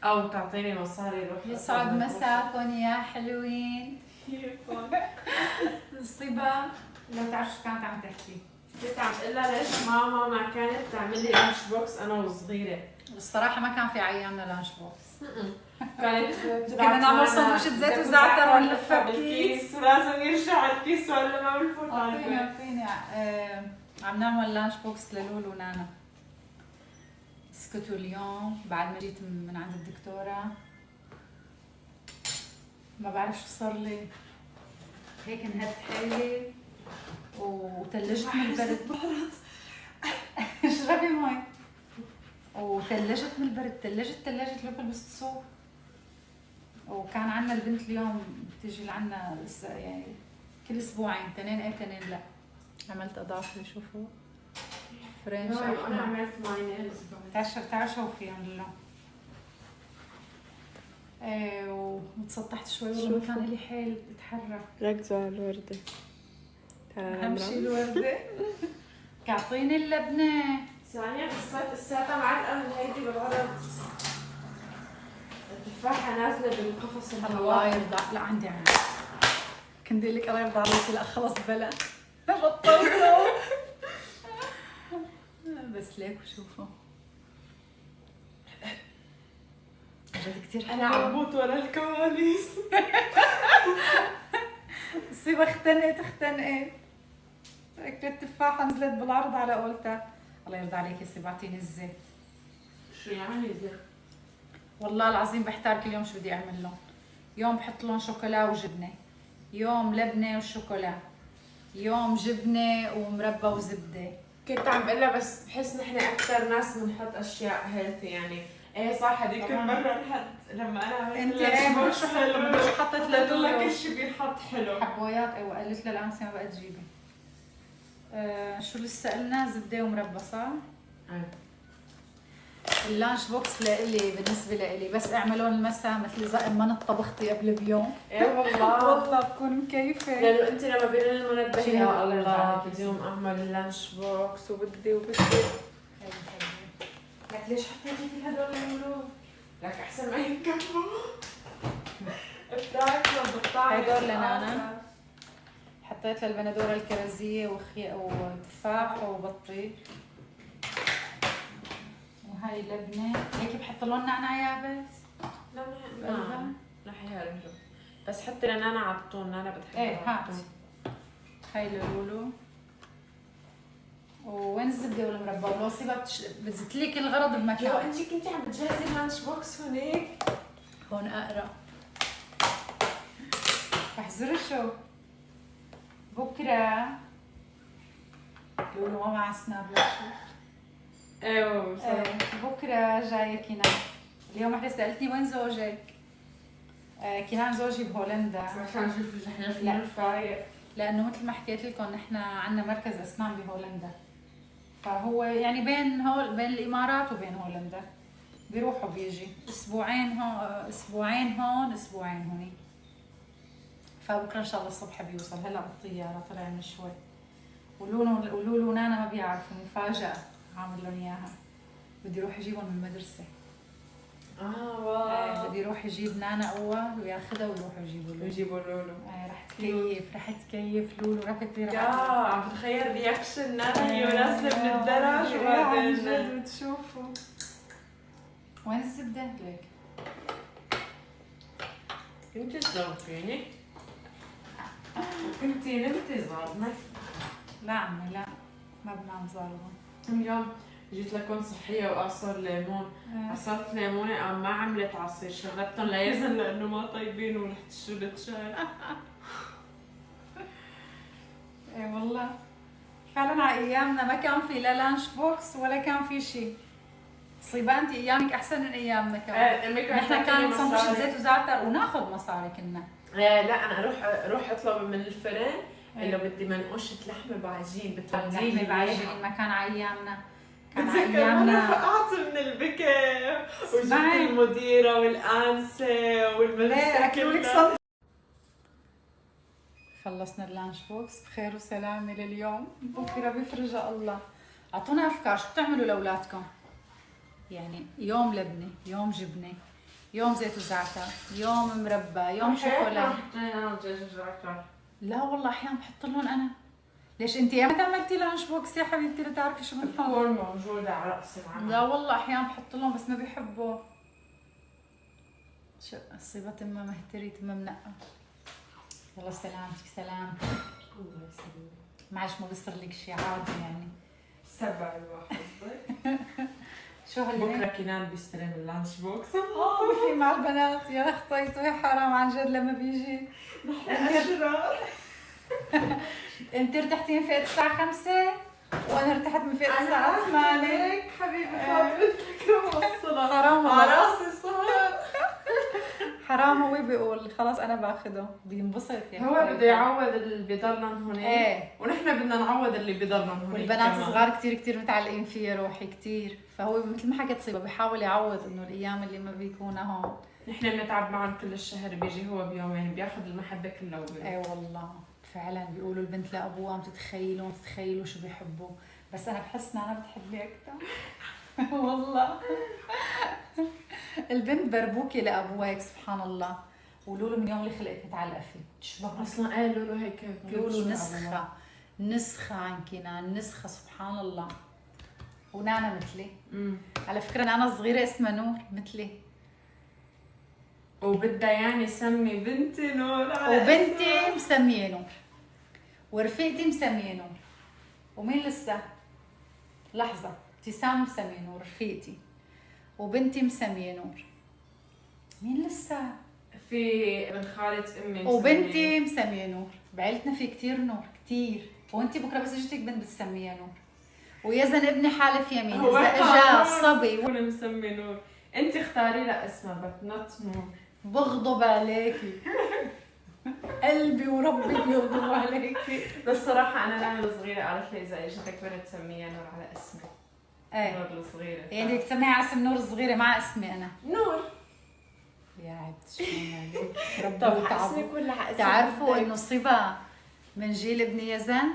او تعطيني مصاري روح يسعد مساكم يا حلوين. كيفكم؟ الصبا لا تعرف شو كانت عم تحكي. كنت عم تقول لها ليش ماما ما كانت تعمل لي لانش بوكس انا وصغيره. الصراحه ما كان في عيامنا لانش بوكس. كانت كنا نعمل سندويشة زيت وزعتر ونلفها بكيس ولازم يرجع الكيس ولا ما بنفوت على البيت. اعطيني عم نعمل لانش بوكس للولو ونانا. سكتوا اليوم بعد ما جيت من عند الدكتورة، ما بعرف شو صار لي، هيك انهبت حالي وتلجت من البرد. اشربي مي. وتلجت من البرد، تلجت لو لبست صوب. وكان عندنا البنت اليوم بتيجي لعنا يعني كل اسبوعين، تنين تنين لا. عملت اضافي شوفوا فرنش. انا عملت مايونيز. تعشوا فيهم اللون. وتسطحت شوي والله كان لي حيل اتحرك. ركزوا على الوردة. اهم شيء الوردة. اعطيني اللبنة. ثانية قصيت الساعة معلقة من هيدي بالغلط. التفاحة نازلة بالقفص الله يرضى. لا عندي عندي. كنت لك الله يرضى عليك. لا خلص بلا بطلته. بس ليك وشوفوا جد كثير انا عم بموت ورا الكواليس. الصيبة اختنقت. اكلت تفاحة نزلت بالعرض على قولتها. الله يرضى عليك يا سيدي اعطيني الزيت. شو يعني زيت؟ والله العظيم بحتار كل يوم شو بدي اعمل لهم. يوم بحط لهم شوكولا وجبنة، يوم لبنة وشوكولا، يوم جبنة ومربى وزبدة. كنت عم بقول لها بس بحس نحن اكثر ناس بنحط اشياء هيلثي يعني. ايه صح هذيك المره رحت لما انا عملت انت ايه شو حطيت لها كل شيء بينحط حلو. حبويات. ايوه قالت لها الانسه ما بقى تجيبي. شو لسه قلنا؟ زبده ومربى صح؟ اللانش بوكس لإلي بالنسبه لإلي بس اعملون المساء مثل اذا ما أنا طبختي قبل بيوم. ايه والله والله بكون مكيفه. لانه انت لما بيرن المنبه شيل يا الله الله بدي اليوم اعمل لانش بوكس وبدي لك ليش حطيتي في هدول الملوك؟ لك احسن ما ينكبوا. هدول لنانا. حطيت لها البندوره الكرزيه وتفاح وبطيخ. وهاي لبنه هيك بحط لهم نعناع يابس. لا حيرجع بس حطي لنانا على الطون. نانا بتحب ايه هاتي. هاي لولو. وين الزبده والمربى والوصيبه بتزت لك الغرض بمكان. يا انت كنتي عم بتجهزي لانش بوكس هونيك؟ هون اقرا. بحزر شو بكره لولو ما مع سناب لا شو. ايوه بكره جايه كنان. اليوم وحده سالتني وين زوجك؟ كنان زوجي بهولندا. عشان شوف جحيم فايق. لانه مثل ما حكيت لكم نحن عندنا مركز اسنان بهولندا، فهو يعني بين الامارات وبين هولندا بيروح وبيجي اسبوعين هون اسبوعين هوني. فبكره ان شاء الله الصبح بيوصل. هلا بالطياره طلع من شوي. ولولو ونانا ما بيعرفوا مفاجاه عامل لهم اياها. بدي اروح اجيبهم من المدرسه. واو. بدي اروح اجيب نانا اول وياخذها ويروحوا يجيبوا لولو. رح تكيف لولو. رح كثير يا عم بتخيل رياكشن نانا هي نازله من الدرج وبعدين جد بتشوفوا. وين الزبده ليك؟ كنتي تزوجيني؟ كنتي نمتي ظالمه؟ لا عمي لا ما بنام ظالمه. اليوم جيت لكم صحيه وعصر ليمون. عصرت ليمونه قام ما عملت عصير شربتهم ليزن لانه ما طيبين ورحت شربت شاي. ايه والله فعلا على ايامنا ما كان في لا لانش بوكس ولا كان في شيء. صيبه انت ايامك احسن من ايامنا كمان. نحن كان سندويشة زيت وزعتر وناخذ مصاري كنا. لا انا اروح اطلب من الفرن اللي بدي منقوشه لحمه بعجين بتوديني لحمه بعجين. ما كان على ايامنا. كان على ايامنا فقعت من البكي وجبت المديره والانسه والمدرسه كلها. خلصنا اللانش بوكس بخير وسلامه لليوم. بكره بيفرجها الله. اعطونا افكار شو بتعملوا لاولادكم؟ يعني يوم لبنه، يوم جبنه، يوم زيت وزعتر، يوم مربى، يوم شوكولا. حطينا دجاج وزعتر. لا والله احيانا بحط لهم انا. ليش انت ايمتى عملتي لانش بوكس يا حبيبتي لتعرفي شو بنحط؟ بتكون موجودة على رأس العمل. لا والله احيانا بحط لهم بس ما بيحبوا. شو الصيبة تما مهتري تما منقى. يلا سلامتك سلامتك. الله يسلمك. معلش ما بيصير لك شيء عادي يعني. 7 الواحد. شو هاللي بكره كنان بيستلم اللانش بوكس. في مع البنات يا اختي يا حرام عن جد لما بيجي. أشرار. انت ارتحتي من فئة الساعة 5 وانا ارتحت من فئة الساعة 8. حبيبي خاطرتك موصلة. حرام على والله. راسي صار. حرام هو بيقول خلاص انا باخده بينبسط يعني. هو بده يعوض اللي بضلن هون. ايه. ونحن بدنا نعوض اللي بضلن هون. والبنات الصغار كتير متعلقين فيه يا روحي كتير، فهو مثل ما حكيت صيبة بيحاول يعوض انه الايام اللي ما بيكونوا هون. نحن بنتعب معهم كل الشهر، بيجي هو بيومين بياخذ المحبة كلها وبيروح. ايه والله فعلا بيقولوا البنت لابوها تتخيلوا شو بيحبوا، بس انا بحس ان انا بتحبني اكثر. والله البنت بربوكي لابوها هيك سبحان الله. ولولو من يوم اللي خلقت متعلقه فيه تشبه اصلا قالوا له هيك بيقولوا نسخه عن كنان، نسخه سبحان الله. ونانا مثلي. على فكره نانا صغيره اسمها نور مثلي. وبدها يعني سمي بنتي نور على وبنتي مسميه نور ورفيقتي مسميه نور. ومين لسه؟ لحظه ابتسام مسميه نور رفيقتي، وبنتي مسميه نور. مين لسه؟ في ابن خالة امي وبنتي مسميه نور. بعيلتنا في كتير نور كتير. وانتي بكره بس اجتك بنت بتسميها نور. ويزن ابني حالف يمين اذا اجا صبي وانا مسمي نور. انت اختاري لها اسمها بتنط نور. بغضب عليكي. قلبي وربي بيغضب عليكي. بس صراحة أنا لما صغيرة قالت لي إذا إجتك بنت تسميها نور على اسمي. ايه نور الصغيرة. يعني بدك تسميها على اسم نور الصغيرة مع اسمي أنا. نور. يا عبد شلون عليك. طب اسمك ولا على اسمك؟ تعرفوا إنه صبا من جيل ابن يزن؟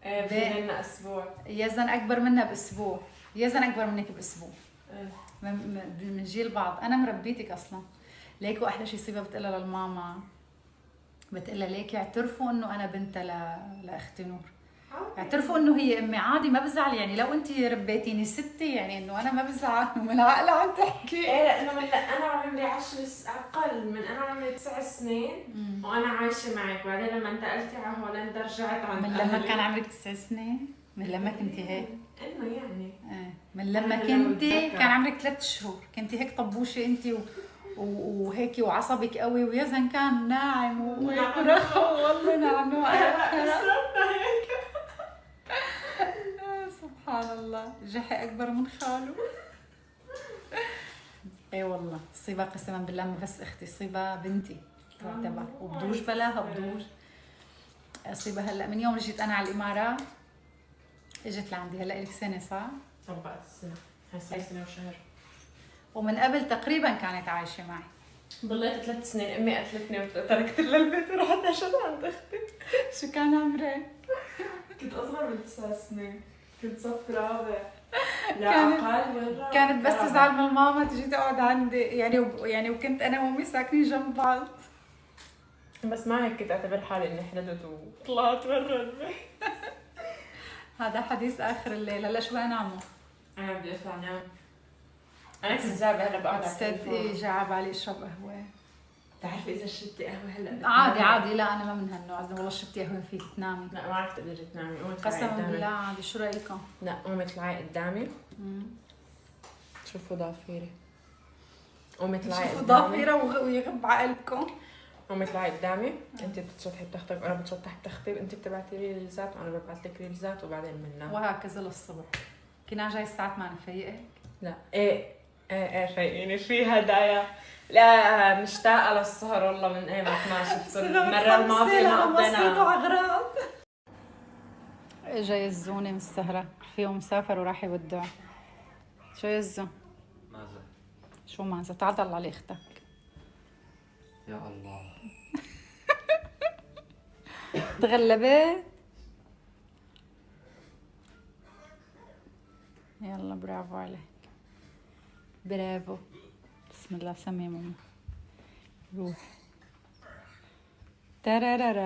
ايه في لنا أسبوع. يزن أكبر منا بأسبوع. يزن أكبر منك بأسبوع. ايه. من جيل بعض. أنا مربيتك أصلا. ليكوا أحلى شيء صبا بتقلها للماما. بتقلها ليكي اعترفوا إنه أنا بنت لأختي نور. اعترفوا انه هي امي عادي ما بزعل يعني لو انت ربيتيني ستي يعني انه انا ما بزعل ومن العقل عم تحكي. ايه لانه انا عمري 10 اقل من انا عمري 9 سنين وانا عايشه معك، بعدين لما انتقلتي على هولندا رجعت عند من لما كان عمرك 9 سنين؟ من لما كنتي هيك؟ انه يعني من لما كنتي كان عمرك 3 شهور كنتي هيك طبوشه انت وهيك وعصبك قوي ويزن كان ناعم وهيك ورخو والله نعنوع. سبحان الله جحي اكبر من خاله. اي والله صيبه قسما بالله ما بس اختي صيبه بنتي تعتبر وبدوش بلاها بدوش. صيبه هلا من يوم جيت انا على الامارات اجت لعندي هلا لك سنه صح؟ طبقت السنه هسه سنه وشهر. ومن قبل تقريبا كانت عايشه معي. ضليت 3 سنين امي قتلتني وتركت لها البيت ورحت عشان عند اختي. شو كان عمرك؟ كنت اصغر من 9 سنين. كنت صف رابع. لا اقل كانت بس تزعل من ماما تجي تقعد عندي يعني وكنت انا وامي ساكنين جنب بعض. بس ما هيك كنت اعتبر حالي اني حلدت وطلعت برا البيت. هذا حديث اخر الليل. هلا شو بدنا نعمل؟ انا بدي اطلع انام. انا كنت زعبه هلا بقعد على تصدقي جا على بالي اشرب قهوه. بتعرفي اذا شربتي قهوه هلا عادي لا انا ما من هالنوع. اذا والله شربتي قهوه فيك تنامي. لا ما عرفت تقدري تنامي. قسما بالله عادي. شو رايكم؟ لا قومي اطلعي قدامي. شوفوا ضافيري. قومي اطلعي قدامي. شوفوا ضافيره ويغب عقلكم. قومي اطلعي قدامي. انت بتسطحي بتختك وانا بتسطح بتختي. انت بتبعتي لي ريلزات وانا ببعث لك ريلزات وبعدين بننام. وهكذا للصبح. كنا جاي الساعه 8 فيقك؟ لا ايه فايقيني في هدايا. لا مشتاقه للسهر والله من ايمت ما شفت المره الماضيه ما قضينا. اجا يزوني من السهره فيهم مسافر وراح يودع. شو يزو؟ مازن. شو مازن؟ تعال طلع لي اختك. يا الله. تغلبت؟ يلا برافو عليك. برافو بسم الله سمي ماما. روح. ترارارا.